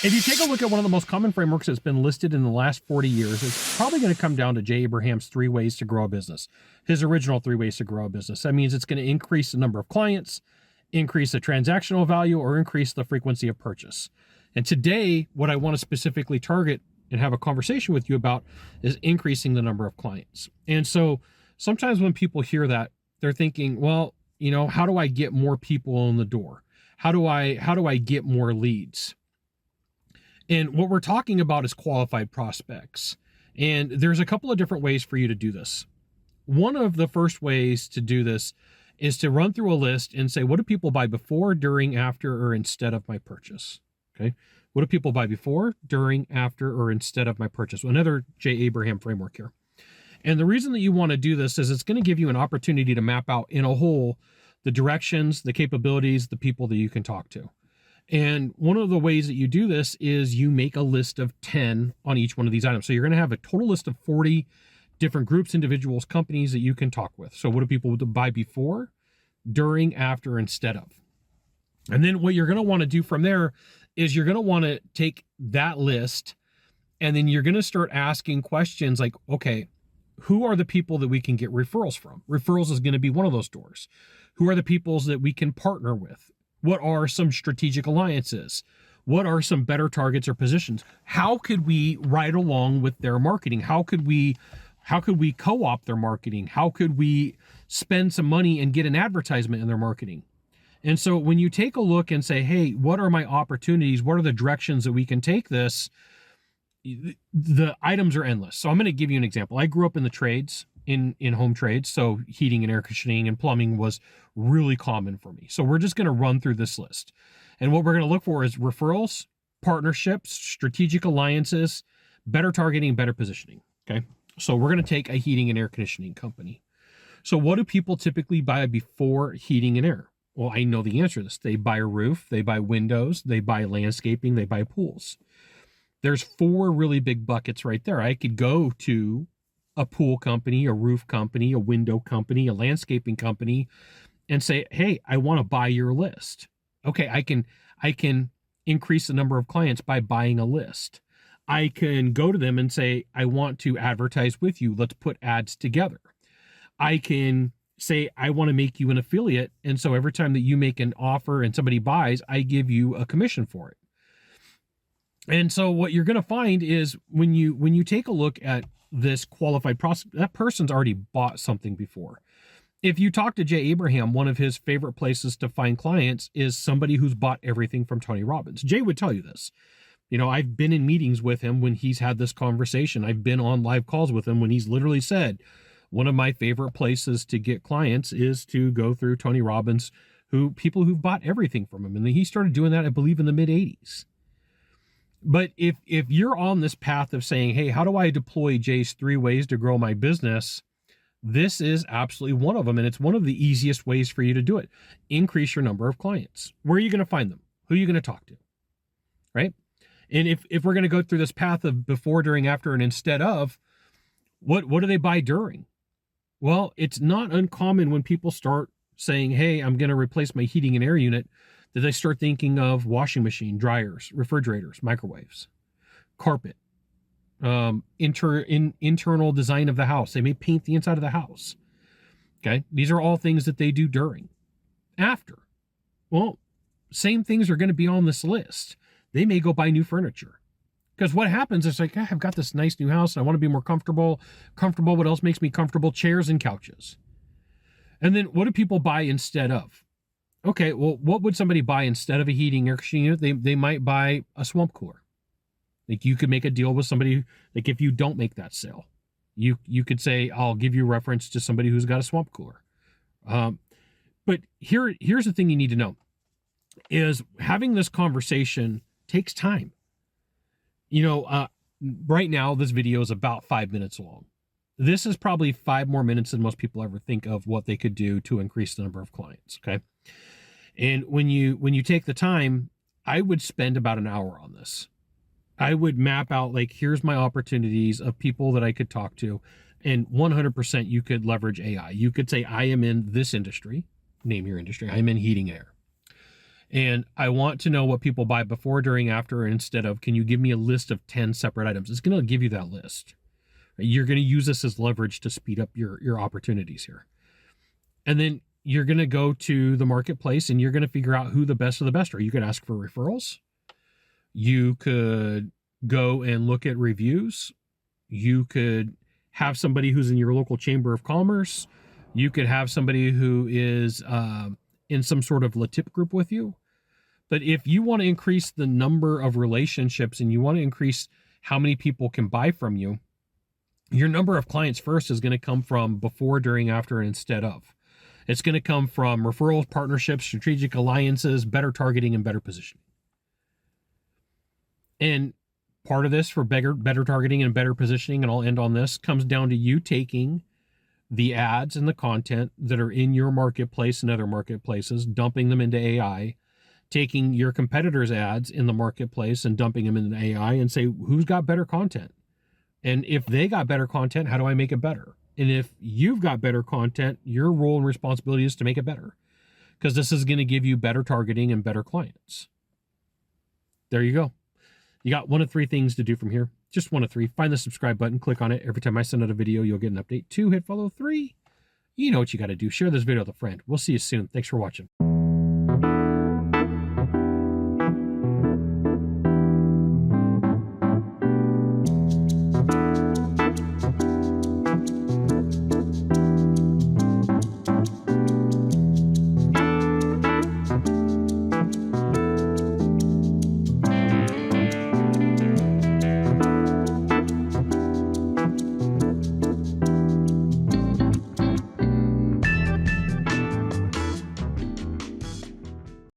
If you take a look at one of the most common frameworks that's been listed in the last 40 years, it's probably going to come down to Jay Abraham's 3 ways to grow a business. His original 3 ways to grow a business. That means it's going to increase the number of clients, increase the transactional value, or increase the frequency of purchase. And today, what I want to specifically target and have a conversation with you about is increasing the number of clients. And so sometimes when people hear that, they're thinking, well, how do I get more people in the door? How do I get more leads? And what we're talking about is qualified prospects. And there's a couple of different ways for you to do this. One of the first ways to do this is to run through a list and say, what do people buy before, during, after, or instead of my purchase? Okay. What do people buy before, during, after, or instead of my purchase? Another J. Abraham framework here. And the reason that you want to do this is it's going to give you an opportunity to map out in a whole the directions, the capabilities, the people that you can talk to. And one of the ways that you do this is you make a list of 10 on each one of these items. So you're going to have a total list of 40 different groups, individuals, companies that you can talk with. So what do people buy before, during, after, instead of? And then what you're going to want to do from there is you're going to want to take that list and then you're going to start asking questions like, okay, who are the people that we can get referrals from? Referrals is going to be one of those doors. Who are the people that we can partner with? What are some strategic alliances? What are some better targets or positions? How could we ride along with their marketing? How could we co-opt their marketing? How could we spend some money and get an advertisement in their marketing? And so when you take a look and say, hey, what are my opportunities? What are the directions that we can take this? The items are endless. So I'm going to give you an example. I grew up in the trades, in home trades. So heating and air conditioning and plumbing was really common for me. So we're just going to run through this list. And what we're going to look for is referrals, partnerships, strategic alliances, better targeting, better positioning. Okay. So we're going to take a heating and air conditioning company. So what do people typically buy before heating and air? Well, I know the answer to this. They buy a roof, they buy windows, they buy landscaping, they buy pools. There's 4 really big buckets right there. I could go to a pool company, a roof company, a window company, a landscaping company, and say, hey, I want to buy your list. Okay, I can increase the number of clients by buying a list. I can go to them and say, I want to advertise with you. Let's put ads together. I can say, I want to make you an affiliate. And so every time that you make an offer and somebody buys, I give you a commission for it. And so what you're going to find is when you take a look at this qualified prospect, that person's already bought something before. If you talk to Jay Abraham, one of his favorite places to find clients is somebody who's bought everything from Tony Robbins. Jay would tell you this. I've been in meetings with him when he's had this conversation. I've been on live calls with him when he's literally said, one of my favorite places to get clients is to go through Tony Robbins, people who've bought everything from him. And then he started doing that, I believe, in the mid 80s. But if you're on this path of saying, hey, how do I deploy Jay's 3 ways to grow my business? This is absolutely one of them. And it's one of the easiest ways for you to do it. Increase your number of clients. Where are you going to find them? Who are you going to talk to? Right? And if we're going to go through this path of before, during, after, and instead of, what do they buy during? Well, it's not uncommon when people start saying, hey, I'm going to replace my heating and air unit, that they start thinking of washing machine, dryers, refrigerators, microwaves, carpet, internal design of the house. They may paint the inside of the house. Okay. These are all things that they do during. After. Well, same things are going to be on this list. They may go buy new furniture. Because what happens is like, I've got this nice new house and I want to be more comfortable. What else makes me comfortable? Chairs and couches. And then what do people buy instead of? Okay, well, what would somebody buy instead of a heating air conditioning unit? They might buy a swamp cooler. Like you could make a deal with somebody, like if you don't make that sale, you could say, I'll give you a reference to somebody who's got a swamp cooler. But here's the thing you need to know is having this conversation takes time. Right now this video is about 5 minutes long. This is probably 5 more minutes than most people ever think of what they could do to increase the number of clients. Okay. And when you take the time, I would spend about an hour on this. I would map out, like, here's my opportunities of people that I could talk to. And 100% you could leverage AI. You could say, I am in this industry, name your industry. I'm in heating air. And I want to know what people buy before, during, after, instead of, can you give me a list of 10 separate items? It's going to give you that list. You're going to use this as leverage to speed up your opportunities here. And then you're going to go to the marketplace and you're going to figure out who the best of the best are. You could ask for referrals. You could go and look at reviews. You could have somebody who's in your local chamber of commerce. You could have somebody who is in some sort of LaTip group with you. But if you want to increase the number of relationships and you want to increase how many people can buy from you, your number of clients first is going to come from before, during, after, and instead of. It's going to come from referrals, partnerships, strategic alliances, better targeting, and better positioning. And part of this for better targeting and better positioning, and I'll end on this, comes down to you taking the ads and the content that are in your marketplace and other marketplaces, dumping them into AI, taking your competitors' ads in the marketplace and dumping them into AI, and say, who's got better content? And if they got better content, how do I make it better? And if you've got better content, your role and responsibility is to make it better, because this is going to give you better targeting and better clients. There you go. You got one of three things to do from here. Just one of three. Find the subscribe button, click on it. Every time I send out a video, you'll get an update. 2, hit follow. 3, you know what you got to do. Share this video with a friend. We'll see you soon. Thanks for watching.